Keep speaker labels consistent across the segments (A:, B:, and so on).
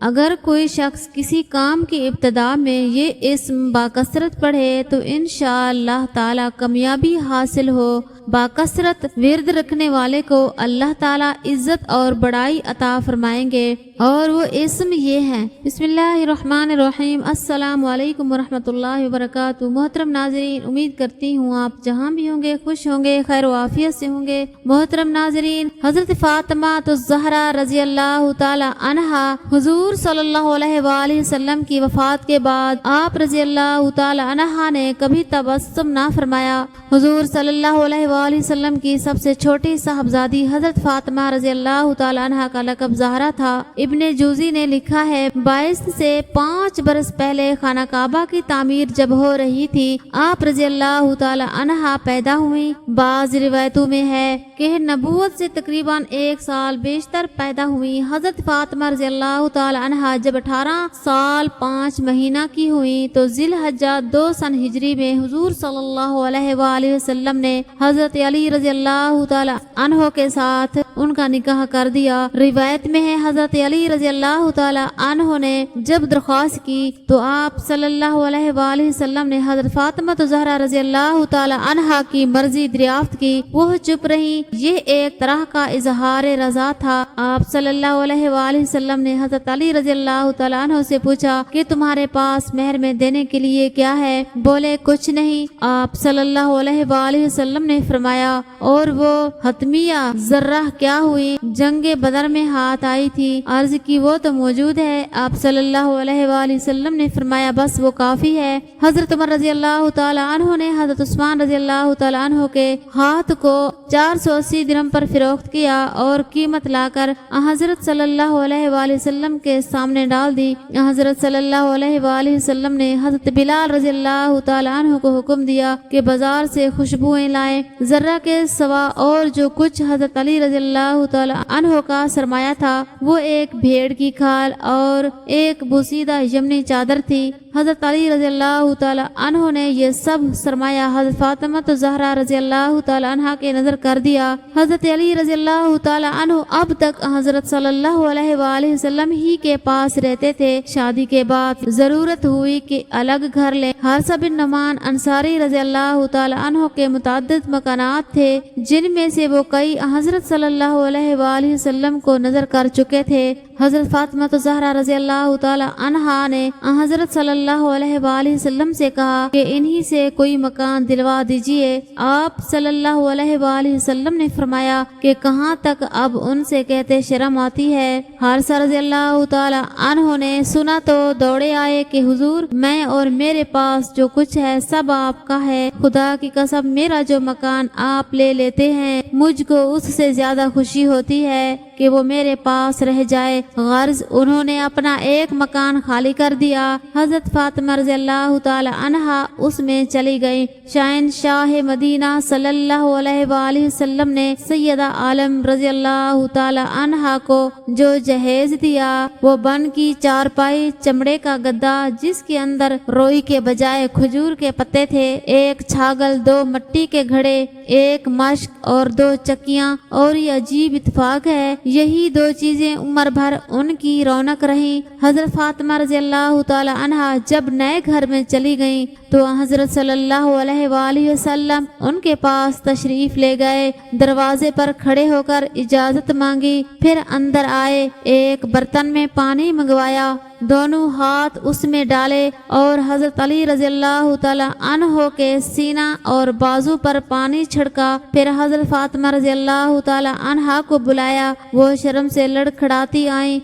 A: اگر کوئی شخص کسی کام کی ابتدا میں یہ اسم باکثرت پڑھے تو انشاءاللہ تعالی کامیابی حاصل ہو۔ باکثرت ورد رکھنے والے کو اللہ تعالی عزت اور بڑائی عطا فرمائیں گے، اور وہ اسم یہ ہیں۔ بسم اللہ الرحمن الرحیم۔ السلام علیکم ورحمۃ اللہ وبرکاتہ۔ محترم ناظرین، امید کرتی ہوں آپ جہاں بھی ہوں گے خوش ہوں گے، خیر و عافیت سے ہوں گے۔ محترم ناظرین، حضرت فاطمہ الزہرا رضی اللہ تعالی عنہا حضور صلی اللہ علیہ وآلہ وسلم کی وفات کے بعد آپ رضی اللہ تعالی عنہا نے کبھی تبسم نہ فرمایا۔ حضور صلی اللہ علیہ وآلہ وسلم کی سب سے چھوٹی صاحبزادی حضرت فاطمہ رضی اللہ تعالی عنہا کا لقب زہرا تھا۔ ابن جوزی نے لکھا ہے 22 سے 5 برس پہلے خانہ کعبہ کی تعمیر جب ہو رہی تھی، آپ رضی اللہ تعالی عنہا پیدا ہوئی۔ بعض روایتوں میں ہے کہ نبوت سے تقریباً 1 سال بیشتر پیدا ہوئی۔ حضرت فاطمہ رضی اللہ تعالی عنہا جب 18 سال 5 مہینہ کی ہوئی تو ذی الحجہ 2 سن ہجری میں حضور صلی اللہ علیہ وآلہ وسلم نے حضرت علی رضی اللہ تعالی عنہ کے ساتھ ان کا نکاح کر دیا۔ روایت میں ہے حضرت علی رضی اللہ تعالی عنہ نے جب درخواست کی تو آپ صلی اللہ علیہ وآلہ وسلم نے حضرت فاطمہ زہرا رضی اللہ تعالی عنہا کی مرضی دریافت کی۔ وہ چپ رہی، یہ ایک طرح کا اظہار رضا تھا۔ آپ صلی اللہ علیہ وآلہ وسلم نے حضرت علی رضی اللہ تعالی عنہ سے پوچھا کہ تمہارے پاس مہر میں دینے کے لیے کیا ہے؟ بولے کچھ نہیں۔ آپ صلی اللہ علیہ وآلہ وسلم نے فرمایا اور وہ حتمیہ ذرہ کیا ہوئی؟ جنگ بدر میں ہاتھ آئی تھی۔ عرض کی وہ تو موجود ہے۔ آپ صلی اللہ علیہ وآلہ وسلم نے فرمایا بس وہ کافی ہے۔ حضرت عمر رضی اللہ تعالی عنہ نے حضرت عثمان رضی اللہ تعالی عنہ کے ہاتھ کو 480 درہم پر فروخت کیا اور قیمت لا کر حضرت صلی اللہ علیہ وآلہ وسلم کے سامنے ڈال دی۔ حضرت صلی اللہ علیہ وآلہ وسلم نے حضرت بلال رضی اللہ تعالی عنہ کو حکم دیا کہ بازار سے خوشبوئیں لائیں۔ ذرہ کے سوا اور جو کچھ حضرت علی رضی اللہ تعالی عنہ کا سرمایہ تھا وہ ایک بھیڑ کی کھال اور ایک بوسیدہ یمنی چادر تھی۔ حضرت علی رضی اللہ تعالی عنہ نے یہ سب سرمایہ حضرت فاطمہ زہرا رضی اللہ تعالی عنہا کے نظر کر دیا۔ حضرت علی رضی اللہ تعالی عنہ اب تک حضرت صلی اللہ علیہ وآلہ وسلم ہی کے پاس رہتے تھے۔ شادی کے بعد ضرورت ہوئی کہ الگ گھر لیں۔ حارثہ بن نعمان انصاری رضی اللہ تعالی عنہ کے متعدد مکانات تھے جن میں سے وہ کئی حضرت صلی اللہ علیہ وآلہ وسلم کو نظر کر چکے تھے۔ حضرت فاطمہ زہرا رضی اللہ تعالی عنہا نے حضرت صلی اللہ علیہ وآلہ وسلم سے کہا کہ انہی سے کوئی مکان دلوا دیجئے۔ آپ صلی اللہ علیہ وآلہ وسلم نے فرمایا کہ کہاں تک اب ان سے کہتے شرم آتی ہے۔ حارثہ رضی اللہ تعالی عنہ نے سنا تو دوڑے آئے کہ حضور میں اور میرے پاس جو کچھ ہے سب آپ کا ہے، خدا کی قسم میرا جو مکان آپ لے لیتے ہیں مجھ کو اس سے زیادہ خوشی ہوتی ہے کہ وہ میرے پاس رہ جائے۔ غرض انہوں نے اپنا ایک مکان خالی کر دیا۔ حضرت فاطمہ رضی اللہ تعالی عنہا اس میں چلی گئی۔ شہنشاہ مدینہ صلی اللہ علیہ وآلہ وسلم نے سیدہ عالم رضی اللہ تعالی عنہا کو جو جہیز دیا وہ بن کی چارپائی، چمڑے کا گدا جس کے اندر روئی کے بجائے کھجور کے پتے تھے، ایک چھاگل، 2 مٹی کے گھڑے، ایک مشق اور 2 چکیاں۔ اور یہ عجیب اتفاق ہے یہی 2 چیزیں عمر بھر ان کی رونق رہیں۔ حضرت فاطمہ رضی اللہ تعالی عنہا جب نئے گھر میں چلی گئیں تو حضرت صلی اللہ علیہ وآلہ وسلم ان کے پاس تشریف لے گئے، دروازے پر کھڑے ہو کر اجازت مانگی، پھر اندر آئے، ایک برتن میں پانی منگوایا، دونوں ہاتھ اس میں ڈالے اور حضرت علی رضی اللہ تعالی عنہ کے سینہ اور بازو پر پانی چھڑکا، پھر حضرت فاطمہ رضی اللہ تعالی عنہا کو بلایا۔ وہ شرم سے لڑکھڑاتی آئیں،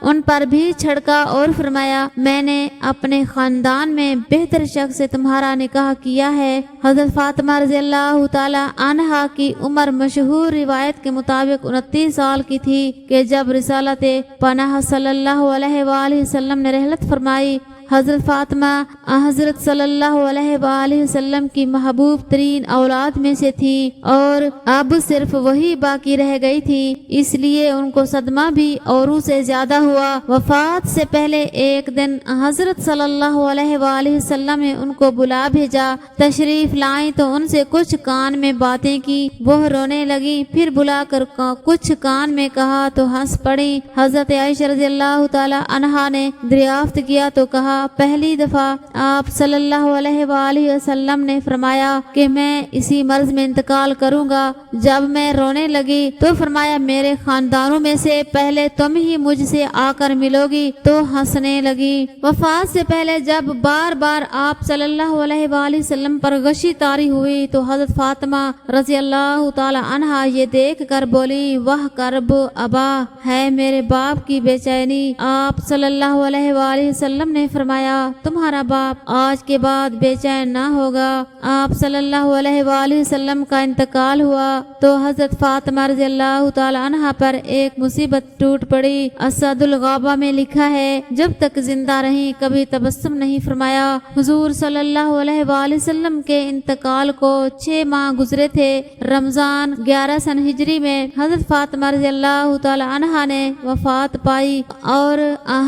A: ان پر بھی چھڑکا اور فرمایا میں نے اپنے خاندان میں بہتر شخص سے تمہارا نکاح کیا ہے۔ حضرت فاطمہ رضی اللہ تعالی عنہا کی عمر مشہور روایت کے مطابق 29 سال کی تھی کہ جب رسالت پناہ صلی اللہ علیہ وآلہ وسلم نے رحلت فرمائی۔ حضرت فاطمہ حضرت صلی اللہ علیہ وآلہ وسلم کی محبوب ترین اولاد میں سے تھی اور اب صرف وہی باقی رہ گئی تھی، اس لیے ان کو صدمہ بھی اوروں سے زیادہ ہوا۔ وفات سے پہلے ایک دن حضرت صلی اللہ علیہ وآلہ وسلم نے ان کو بلا بھیجا، تشریف لائیں تو ان سے کچھ کان میں باتیں کی، وہ رونے لگی، پھر بلا کر کچھ کان میں کہا تو ہنس پڑی۔ حضرت عائشہ رضی اللہ تعالی عنہا نے دریافت کیا تو کہا، پہلی دفعہ آپ صلی اللہ علیہ وآلہ وسلم نے فرمایا کہ میں اسی مرض میں انتقال کروں گا۔ جب میں رونے لگی تو فرمایا میرے خاندانوں میں سے پہلے تم ہی مجھ سے آ کر ملو گی، تو ہنسنے لگی۔ وفات سے پہلے جب بار بار آپ صلی اللہ علیہ وآلہ وسلم پر غشی طاری ہوئی تو حضرت فاطمہ رضی اللہ تعالی عنہا یہ دیکھ کر بولی، واہ کرب ابا، ہے میرے باپ کی بے چینی۔ آپ صلی اللہ علیہ وآلہ وسلم نے فرمایا، تمہارا باپ آج کے بعد بے چین نہ ہوگا۔ آپ صلی اللہ علیہ وآلہ وسلم کا انتقال ہوا تو حضرت فاطمہ رضی اللہ تعالی عنہا پر ایک مصیبت ٹوٹ پڑی۔ اسد الغابہ میں لکھا ہے، جب تک زندہ رہی کبھی تبسم نہیں فرمایا۔ حضور صلی اللہ علیہ وآلہ وسلم کے انتقال کو 6 ماہ گزرے تھے۔ رمضان 11 سن ہجری میں حضرت فاطمہ رضی اللہ تعالی عنہا نے وفات پائی اور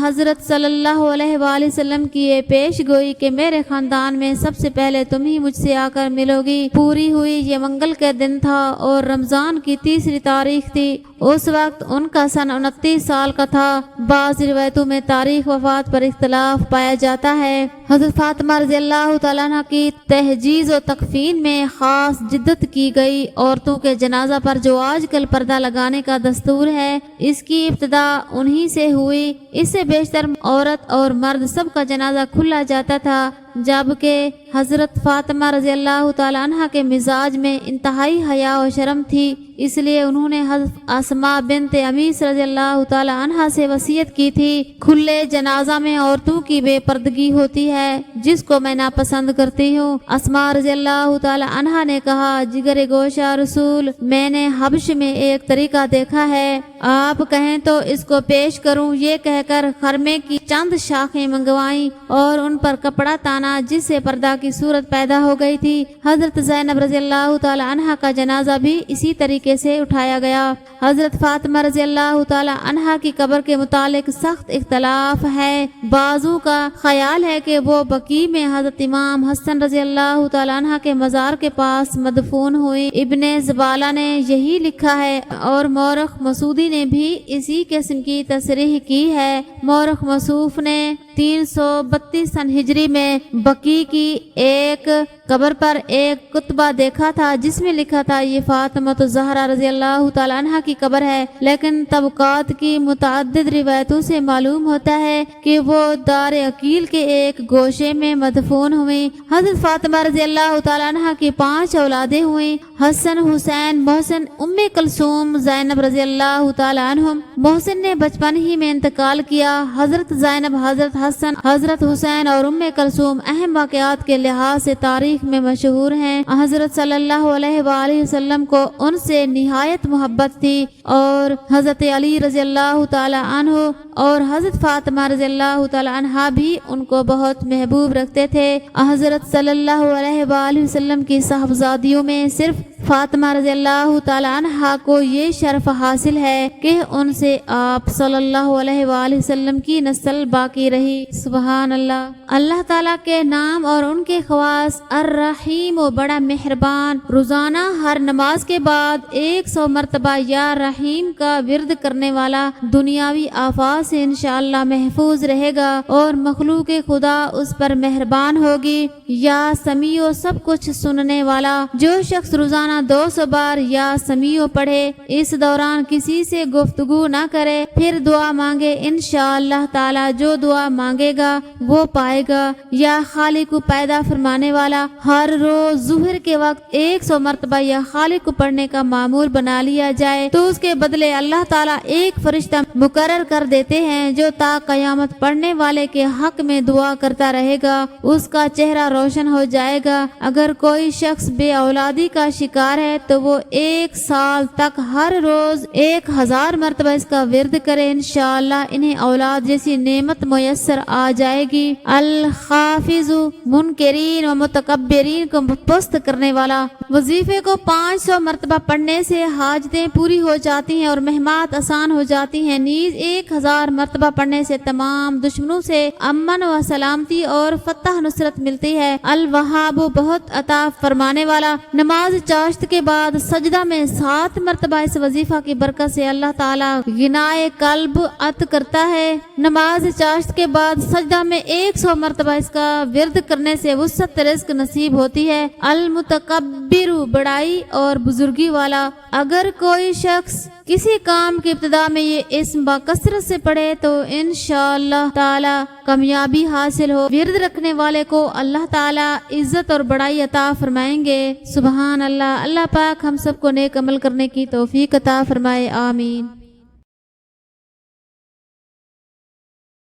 A: حضرت صلی اللہ علیہ وآلہ وسلم کی یہ پیش گوئی کہ میرے خاندان میں سب سے پہلے تم ہی مجھ سے آ کر ملو گی پوری ہوئی۔ یہ منگل کے دن تھا اور رمضان کی 30 تاریخ تھی۔ اس وقت ان کا سن 29 سال کا تھا۔ بعض روایتوں میں تاریخ وفات پر اختلاف پایا جاتا ہے۔ حضرت فاطمہ رضی اللہ تعالیٰ عنہ کی تہجیز و تکفین میں خاص جدت کی گئی۔ عورتوں کے جنازہ پر جو آج کل پردہ لگانے کا دستور ہے، اس کی ابتدا انہی سے ہوئی۔ اس سے بیشتر عورت اور مرد سب کا جنازہ کھلا جاتا تھا، جبکہ حضرت فاطمہ رضی اللہ تعالی عنہ کے مزاج میں انتہائی حیا و شرم تھی، اس لیے انہوں نے حضرت اسماء بنت امیس رضی اللہ تعالی عنہ سے وصیت کی تھی، کھلے جنازہ میں عورتوں کی بے پردگی ہوتی ہے جس کو میں ناپسند کرتی ہوں۔ اسماء رضی اللہ تعالی عنہ نے کہا، جگر گوشہ رسول، میں نے حبش میں ایک طریقہ دیکھا ہے، آپ کہیں تو اس کو پیش کروں۔ یہ کہہ کر خرمے کی چند شاخیں منگوائیں اور ان پر کپڑا تانا، جس سے پردہ کی صورت پیدا ہو گئی تھی۔ حضرت زینب رضی اللہ تعالی عنہ کا جنازہ بھی اسی طریقے سے اٹھایا گیا۔ حضرت فاطمہ رضی اللہ تعالی عنہ کی قبر کے متعلق سخت اختلاف ہے۔ بعضوں کا خیال ہے کہ وہ بقیع میں حضرت امام حسن رضی اللہ تعالی عنہ کے مزار کے پاس مدفون ہوئی۔ ابن زبالہ نے یہی لکھا ہے اور مورخ مسعودی نے بھی اسی قسم کی تصریح کی ہے۔ مورخ موصوف نے 332 سن ہجری میں بقیع کی ایک قبر پر ایک کتبہ دیکھا تھا جس میں لکھا تھا، یہ فاطمہ الزہرا رضی اللہ تعالی عنہ کی قبر ہے، لیکن طبقات کی متعدد روایتوں سے معلوم ہوتا ہے کہ وہ دار عقیل کے ایک گوشے میں مدفون ہوئی۔ حضرت فاطمہ رضی اللہ تعالی عنہ کی 5 اولادیں ہوئیں، حسن، حسین، محسن، ام کلثوم، زینب رضی اللہ تعالی عنہم۔ محسن نے بچپن ہی میں انتقال کیا۔ حضرت زینب، حضرت حسن، حضرت حسین اور ام کلثوم اہم واقعات کے لحاظ سے تاریخ میں مشہور ہیں۔ حضرت صلی اللہ علیہ وآلہ وسلم کو ان سے نہایت محبت تھی اور حضرت علی رضی اللہ تعالی عنہ اور حضرت فاطمہ رضی اللہ تعالی عنہا بھی ان کو بہت محبوب رکھتے تھے۔ حضرت صلی اللہ علیہ وآلہ وسلم کی صاحبزادیوں میں صرف فاطمہ رضی اللہ تعالی عنہا کو یہ شرف حاصل ہے کہ ان سے آپ صلی اللہ علیہ وآلہ وسلم کی نسل باقی رہی۔ سبحان اللہ۔ اللہ تعالیٰ کے نام اور ان کے خواص۔ الرحیم و بڑا مہربان۔ روزانہ ہر نماز کے بعد 100 مرتبہ یا رحیم کا ورد کرنے والا دنیاوی آفات سے انشاءاللہ محفوظ رہے گا اور مخلوق خدا اس پر مہربان ہوگی۔ یا سمیع سب کچھ سننے والا، جو شخص روزانہ 200 بار یا سمیع پڑھے، اس دوران کسی سے گفتگو نہ کرے، پھر دعا مانگے، انشاءاللہ تعالی جو دعا مانگے گا وہ پائے گا۔ یا خالق کو پیدا فرمانے والا، ہر روز ظہر کے وقت 100 مرتبہ یا خالق کو پڑھنے کا معمول بنا لیا جائے تو اس کے بدلے اللہ تعالیٰ ایک فرشتہ مقرر کر دیتے ہیں جو تا قیامت پڑھنے والے کے حق میں دعا کرتا رہے گا، اس کا چہرہ روشن ہو جائے گا۔ اگر کوئی شخص بے اولادی کا شکار پرہیزگار ہے تو وہ 1 سال تک ہر روز 1000 مرتبہ اس کا ورد کرے، انشاءاللہ انہیں اولاد جیسی نعمت میسر آ جائے گی۔ الخافض منکرین و متکبرین کو پست کرنے والا، وظیفے کو 500 مرتبہ پڑھنے سے حاجتیں پوری ہو جاتی ہیں اور مہمات آسان ہو جاتی ہیں، نیز 1000 مرتبہ پڑھنے سے تمام دشمنوں سے امن و سلامتی اور فتح نصرت ملتی ہے۔ الوہاب بہت عطا فرمانے والا، نماز چاشت کے بعد سجدہ میں 7 مرتبہ اس وظیفہ کی برکت سے اللہ تعالیٰ غنائے قلب عطا کرتا ہے۔ نماز چاشت کے بعد سجدہ میں 100 مرتبہ اس کا ورد کرنے سے وسعت رزق نصیب ہوتی ہے۔ المتکبر بڑائی اور بزرگی والا، اگر کوئی شخص کسی کام کی ابتدا میں یہ اسم باکثرت سے پڑھے تو انشاءاللہ تعالی کامیابی حاصل ہو۔ ورد رکھنے والے کو اللہ تعالی عزت اور بڑائی عطا فرمائیں گے۔ سبحان اللہ۔ اللہ پاک ہم سب کو نیک عمل کرنے کی توفیق عطا فرمائے، آمین۔